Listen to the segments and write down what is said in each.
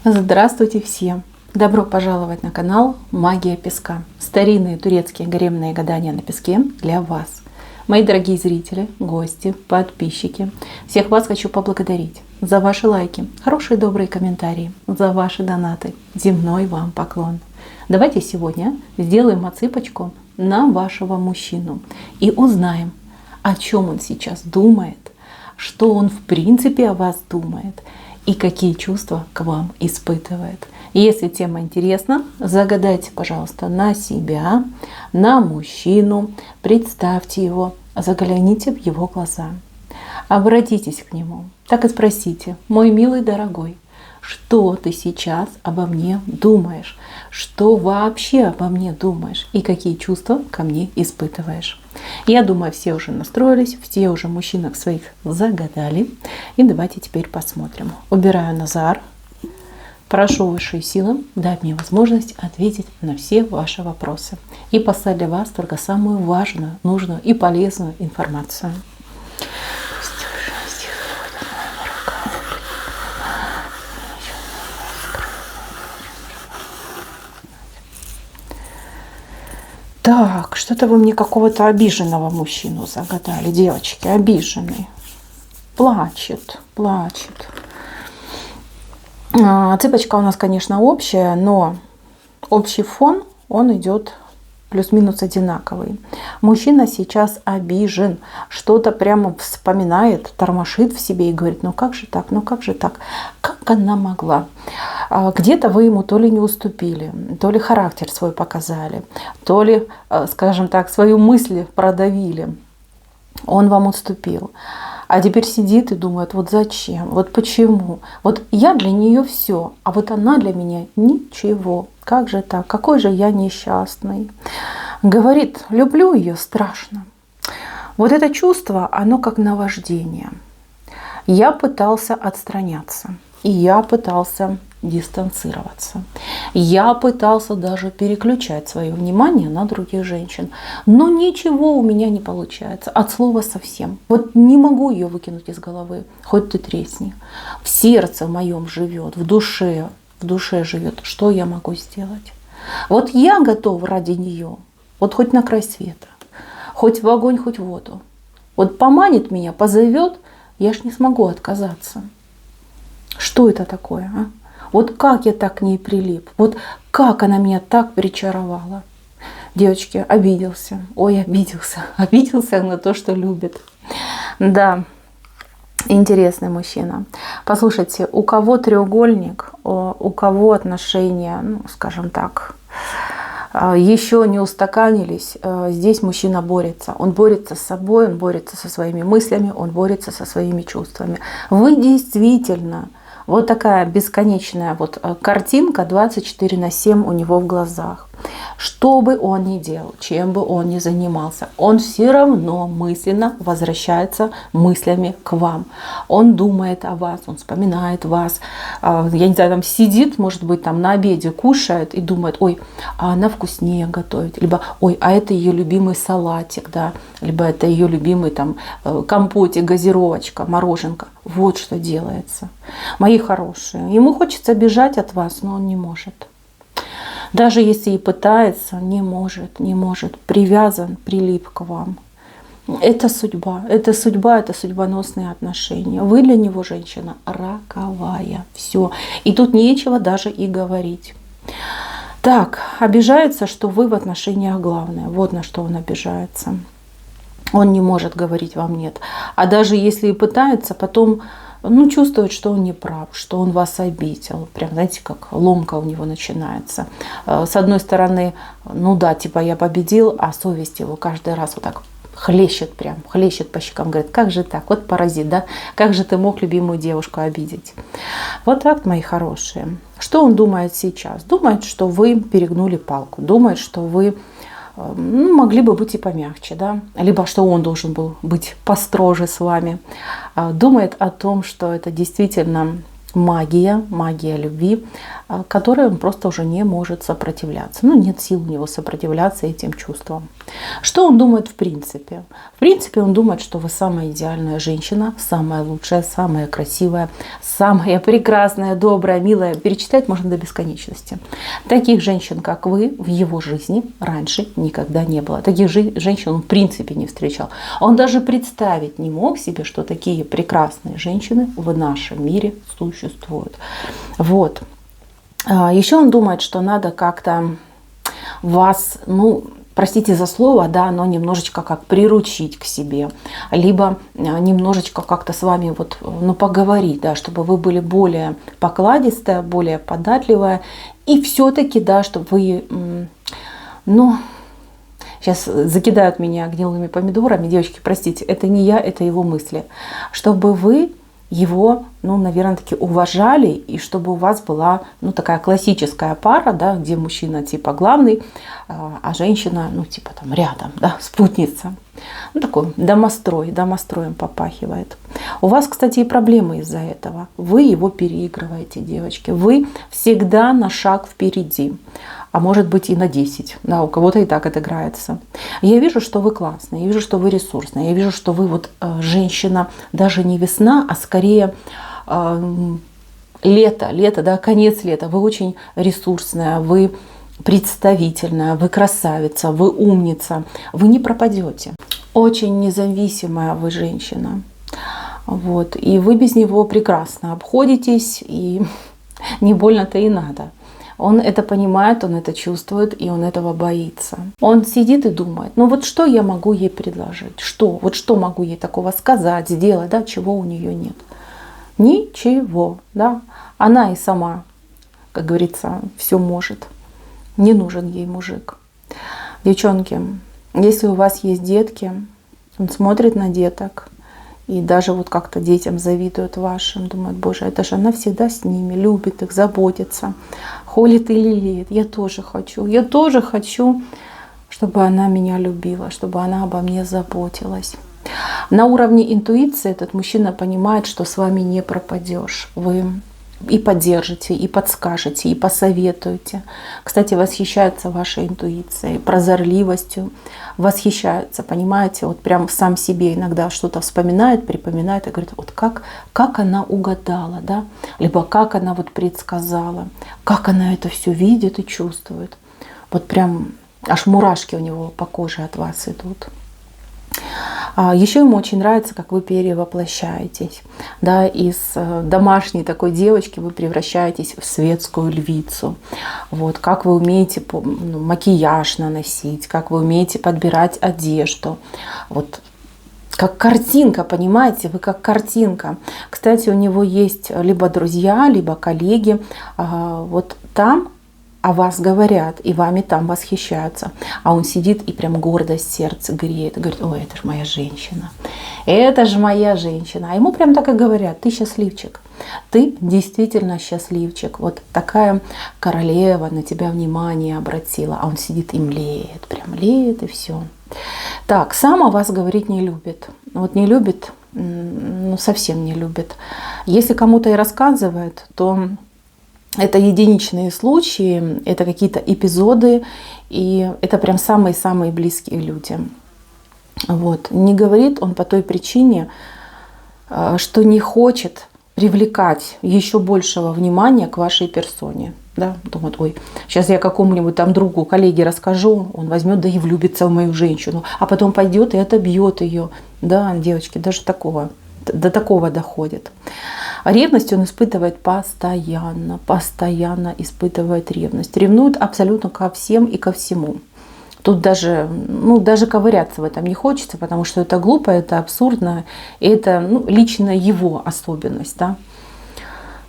Здравствуйте всем! Добро пожаловать на канал Магия Песка. Старинные турецкие гаремные гадания на песке для вас. Мои дорогие зрители, гости, подписчики, всех вас хочу поблагодарить за ваши лайки, хорошие добрые комментарии, за ваши донаты. Земной вам поклон. Давайте сегодня сделаем отсыпочку на вашего мужчину и узнаем, о чем он сейчас думает, что он в принципе о вас думает и какие чувства к вам испытывает. Если тема интересна, загадайте, пожалуйста, на себя, на мужчину, представьте его, загляните в его глаза, обратитесь к нему, так и спросите: мой милый дорогой, что ты сейчас обо мне думаешь? Что вообще обо мне думаешь? И какие чувства ко мне испытываешь? Я думаю, все уже настроились, все уже мужчинок своих загадали. И давайте теперь посмотрим. Убираю Назар. Прошу высшие силы дать мне возможность ответить на все ваши вопросы. И послать для вас только самую важную, нужную и полезную информацию. Так, что-то вы мне какого-то обиженного мужчину загадали, девочки, обиженный. Плачет, плачет. Цыпочка у нас, конечно, общая, но общий фон, он идет плюс-минус одинаковый. Мужчина сейчас обижен, что-то прямо вспоминает, тормошит в себе и говорит: ну как же так, ну как же так, как она могла? Где-то вы ему то ли не уступили, то ли характер свой показали, то ли, скажем так, свою мысль продавили. Он вам уступил. А теперь сидит и думает: вот зачем, вот почему, вот я для нее все, а вот она для меня ничего. Как же так, какой же я несчастный. Говорит: люблю ее страшно. Вот это чувство, оно как наваждение. Я пытался отстраняться, и я пытался дистанцироваться. Я пытался даже переключать свое внимание на других женщин. Но ничего у меня не получается. От слова совсем. Вот не могу ее выкинуть из головы. Хоть ты тресни. В сердце моем живет, в душе живет. Что я могу сделать? Вот я готов ради нее. Вот хоть на край света. Хоть в огонь, хоть в воду. Вот поманит меня, позовет, я ж не смогу отказаться. Что это такое, а? Вот как я так к ней прилип, вот как она меня так причаровала. Девочки, обиделся, ой, обиделся на то, что любит. Да, интересный мужчина. Послушайте, у кого треугольник, у кого отношения, ну, скажем так, еще не устаканились, здесь мужчина борется. Он борется с собой, он борется со своими мыслями, он борется со своими чувствами. Вы действительно... Вот такая бесконечная вот картинка 24/7 у него в глазах. Что бы он ни делал, чем бы он ни занимался, он все равно мысленно возвращается мыслями к вам. Он думает о вас, он вспоминает вас. Я не знаю, там сидит, может быть, там на обеде кушает и думает: ой, а она вкуснее готовит. Либо: ой, а это ее любимый салатик, да. Либо это ее любимый там компотик, газировочка, мороженка. Вот что делается. Мои хорошие, ему хочется бежать от вас, но он не может. Даже если и пытается, не может. Привязан, прилип к вам. Это судьба, это судьбоносные отношения. Вы для него женщина роковая. Все. И тут нечего даже и говорить. Так, обижается, что вы в отношениях главное. Вот на что он обижается. Он не может говорить вам нет. А даже если и пытается, потом чувствует, что он не прав, что он вас обидел. Прям, знаете, как ломка у него начинается. С одной стороны, ну да, типа я победил, а совесть его каждый раз вот так хлещет по щекам. Говорит: как же так, вот паразит, да? Как же ты мог любимую девушку обидеть? Вот так, мои хорошие. Что он думает сейчас? Думает, что вы перегнули палку. Думает, что вы могли бы быть и помягче, да? Либо что он должен был быть построже с вами. Думает о том, что это действительно магия любви, которой он просто уже не может сопротивляться. Ну, нет сил у него сопротивляться этим чувствам. Что он думает в принципе? В принципе, он думает, что вы самая идеальная женщина, самая лучшая, самая красивая, самая прекрасная, добрая, милая. Перечислять можно до бесконечности. Таких женщин, как вы, в его жизни раньше никогда не было. Таких женщин он в принципе не встречал. Он даже представить не мог себе, что такие прекрасные женщины в нашем мире существуют. Вот. Еще он думает, что надо как-то вас, ну, простите за слово, да, но немножечко как приручить к себе, либо немножечко как-то с вами вот, ну, поговорить, да, чтобы вы были более покладистая, более податливая, и все-таки, да, чтобы вы, ну, сейчас закидают меня гнилыми помидорами, девочки, простите, это не я, это его мысли, чтобы вы его, ну, наверное, таки уважали, и чтобы у вас была, ну, такая классическая пара, да, где мужчина типа главный, а женщина, ну, типа там рядом, да, спутница. Ну, такой домостроем попахивает. У вас, кстати, и проблемы из-за этого. Вы его переигрываете, девочки. Вы всегда на шаг впереди. А может быть и на 10. Да, у кого-то и так отыграется. Я вижу, что вы классные, я вижу, что вы ресурсные, я вижу, что вы вот женщина, даже не весна, а скорее лето, да, конец лета. Вы очень ресурсная, вы представительная, вы красавица, вы умница, вы не пропадете. Очень независимая вы женщина. Вот. И вы без него прекрасно обходитесь, и не больно-то и надо. Он это понимает, он это чувствует, и он этого боится. Он сидит и думает, ну вот что я могу ей предложить? Вот что могу ей такого сказать, сделать, да, чего у нее нет? Ничего, да. Она и сама, как говорится, все может. Не нужен ей мужик. Девчонки, если у вас есть детки, он смотрит на деток, и даже вот как-то детям завидуют вашим, думают, боже, это же она всегда с ними, любит их, заботится, холит и лелеет. Я тоже хочу, чтобы она меня любила, чтобы она обо мне заботилась. На уровне интуиции этот мужчина понимает, что с вами не пропадешь. Вы и поддержите, и подскажете, и посоветуете. Кстати, восхищается вашей интуицией, прозорливостью, восхищается, понимаете, вот прям сам себе иногда что-то вспоминает, припоминает и говорит, вот как она угадала, да, либо как она вот предсказала, как она это все видит и чувствует. Вот прям аж мурашки у него по коже от вас идут. Еще ему очень нравится, как вы перевоплощаетесь. Да, из домашней такой девочки вы превращаетесь в светскую львицу. Вот, как вы умеете макияж наносить, как вы умеете подбирать одежду. Вот, как картинка, понимаете, вы как картинка. Кстати, у него есть либо друзья, либо коллеги. Вот там о вас говорят, и вами там восхищаются. А он сидит и прям гордость сердце греет. Говорит, ой, это же моя женщина. Это же моя женщина. А ему прям так и говорят, ты счастливчик. Ты действительно счастливчик. Вот такая королева на тебя внимание обратила. А он сидит и млеет. Прям млеет и все. Так, сам о вас говорить не любит. Вот не любит, ну совсем не любит. Если кому-то и рассказывает, то это единичные случаи, это какие-то эпизоды, и это прям самые-самые близкие люди. Вот. Не говорит он по той причине, что не хочет привлекать еще большего внимания к вашей персоне. Да? Думает, ой, сейчас я какому-нибудь там другу, коллеге расскажу, он возьмет, да и влюбится в мою женщину, а потом пойдет и отобьет ее. Да, девочки, даже до такого доходит. Ревность он испытывает постоянно испытывает ревность. Ревнует абсолютно ко всем и ко всему. Тут даже ковыряться в этом не хочется, потому что это глупо, это абсурдно, и это лично его особенность. Да?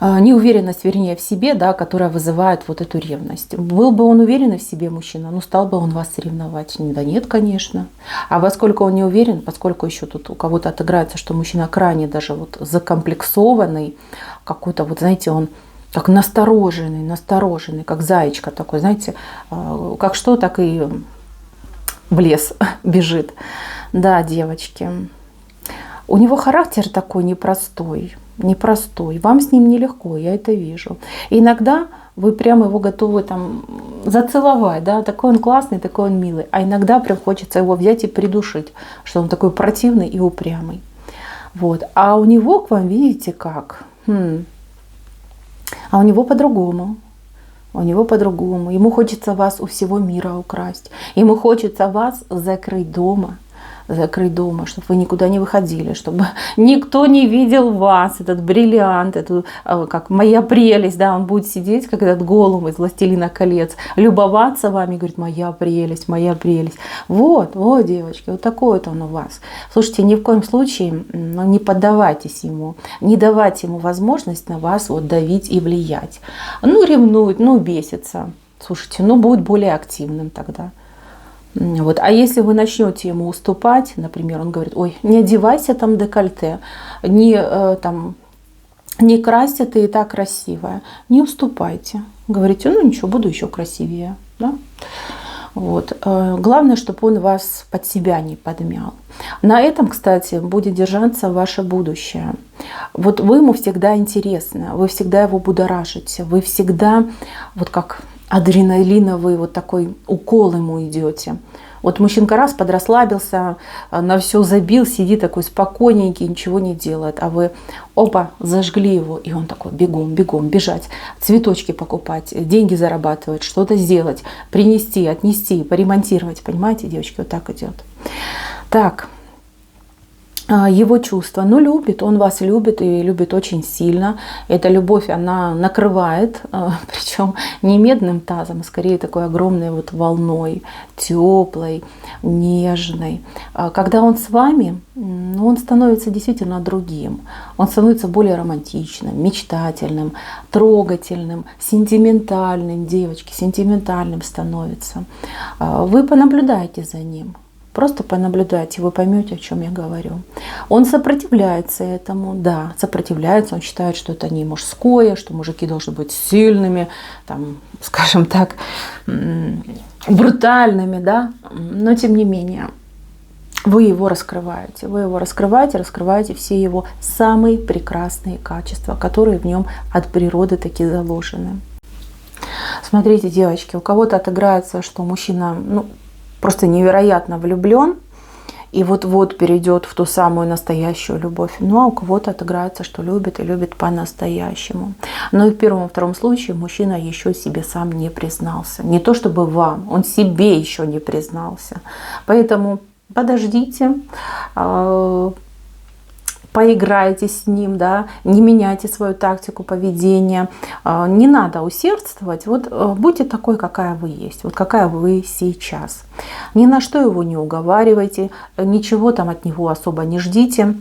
Неуверенность, вернее, в себе, да, которая вызывает вот эту ревность. Был бы он уверенный в себе мужчина, стал бы он вас ревновать? Да нет, конечно. А поскольку он не уверен, поскольку еще тут у кого-то отыграется, что мужчина крайне даже вот закомплексованный, какой-то, вот знаете, он как настороженный, как заячка такой, знаете, как что, так и в лес бежит. Да, девочки. У него характер такой непростой. непростой. Вам с ним нелегко, я это вижу. И иногда вы прямо его готовы там зацеловать, да, такой он классный, такой он милый. А иногда прям хочется его взять и придушить, что он такой противный и упрямый. Вот. А у него к вам, видите, как? А у него по-другому. У него по-другому. Ему хочется вас у всего мира украсть. Ему хочется вас закрыть дома, чтобы вы никуда не выходили, чтобы никто не видел вас, этот бриллиант, эту, как моя прелесть, да, он будет сидеть, как этот Голлум из «Властелина колец», любоваться вами, говорит, моя прелесть, моя прелесть. Вот, девочки, вот такой вот он у вас. Слушайте, ни в коем случае не поддавайтесь ему, не давайте ему возможность на вас вот давить и влиять. Ну, ревнует, ну, бесится. Слушайте, ну, будет более активным тогда. Вот. А если вы начнете ему уступать, например, он говорит, ой, не одевайся там декольте, не красься, ты и так красивая, не уступайте. Говорите, ну ничего, буду еще красивее. Да? Вот. Главное, чтобы он вас под себя не подмял. На этом, кстати, будет держаться ваше будущее. Вот вы ему всегда интересны, вы всегда его будоражите, вы всегда вот как адреналиновый вот такой укол ему идете. Вот мужчинка раз подрасслабился, на все забил, сидит такой спокойненький, ничего не делает. А вы, опа, зажгли его, и он такой бегом, бежать, цветочки покупать, деньги зарабатывать, что-то сделать, принести, отнести, поремонтировать. Понимаете, девочки, вот так идет. Так. Его чувства. Ну, любит, он вас любит и любит очень сильно. Эта любовь, она накрывает, причем не медным тазом, а скорее такой огромной вот волной, теплой, нежной. Когда он с вами, он становится действительно другим. Он становится более романтичным, мечтательным, трогательным, сентиментальным. Девочки, сентиментальным становится. Вы понаблюдайте за ним. Просто понаблюдайте, вы поймете, о чем я говорю. Он сопротивляется этому, да, сопротивляется, он считает, что это не мужское, что мужики должны быть сильными, там, скажем так, брутальными, да, но тем не менее, вы его раскрываете, раскрываете все его самые прекрасные качества, которые в нем от природы таки заложены. Смотрите, девочки, у кого-то отыграется, что мужчина, ну, просто невероятно влюблен и вот-вот перейдет в ту самую настоящую любовь. Ну, а у кого-то отыграется, что любит и любит по-настоящему. Но и в первом и втором случае мужчина еще себе сам не признался. Не то чтобы вам, он себе еще не признался. Поэтому подождите, поиграйте с ним, да, не меняйте свою тактику поведения, не надо усердствовать, вот будьте такой, какая вы есть, вот какая вы сейчас. Ни на что его не уговаривайте, ничего там от него особо не ждите.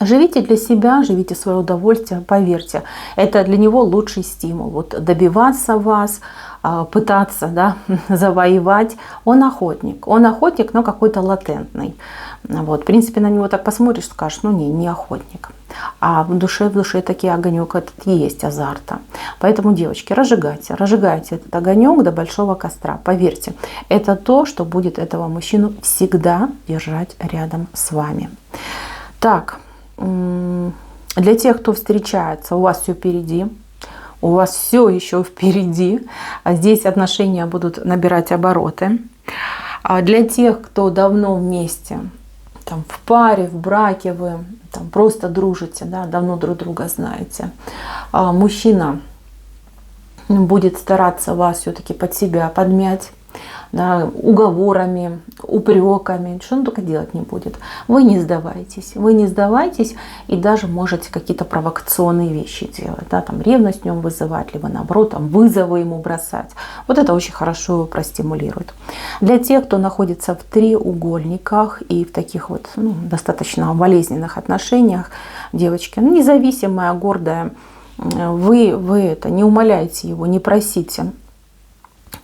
Живите для себя, живите в свое удовольствие, поверьте, это для него лучший стимул. Вот добиваться вас, пытаться, да, завоевать. Он охотник, но какой-то латентный. Вот, в принципе, на него так посмотришь, скажешь, ну не охотник. А в душе такие огонек этот есть, азарта. Поэтому, девочки, разжигайте этот огонек до большого костра. Поверьте, это то, что будет этого мужчину всегда держать рядом с вами. Так, для тех, кто встречается, у вас все впереди. У вас все еще впереди. Здесь отношения будут набирать обороты. А для тех, кто давно вместе, там, в паре, в браке, вы там, просто дружите, да, давно друг друга знаете, мужчина будет стараться вас все-таки под себя подмять, да, уговорами, упреками, что он только делать не будет. Вы не сдавайтесь и даже можете какие-то провокационные вещи делать, да, там ревность в нем вызывать, либо наоборот там вызовы ему бросать. Вот это очень хорошо его простимулирует. Для тех, кто находится в треугольниках и в таких вот достаточно болезненных отношениях, девочки, независимая, гордая, вы это не умоляйте его, не просите.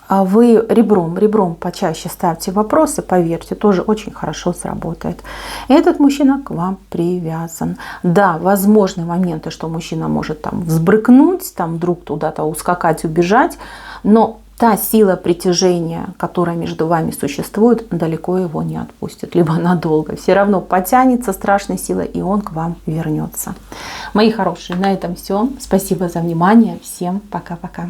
А вы ребром почаще ставьте вопросы, поверьте, тоже очень хорошо сработает. И этот мужчина к вам привязан. Да, возможны моменты, что мужчина может там взбрыкнуть, там вдруг куда-то ускакать, убежать, но та сила притяжения, которая между вами существует, далеко его не отпустит, либо надолго. Все равно потянется страшной силой, и он к вам вернется. Мои хорошие, на этом все. Спасибо за внимание. Всем пока-пока.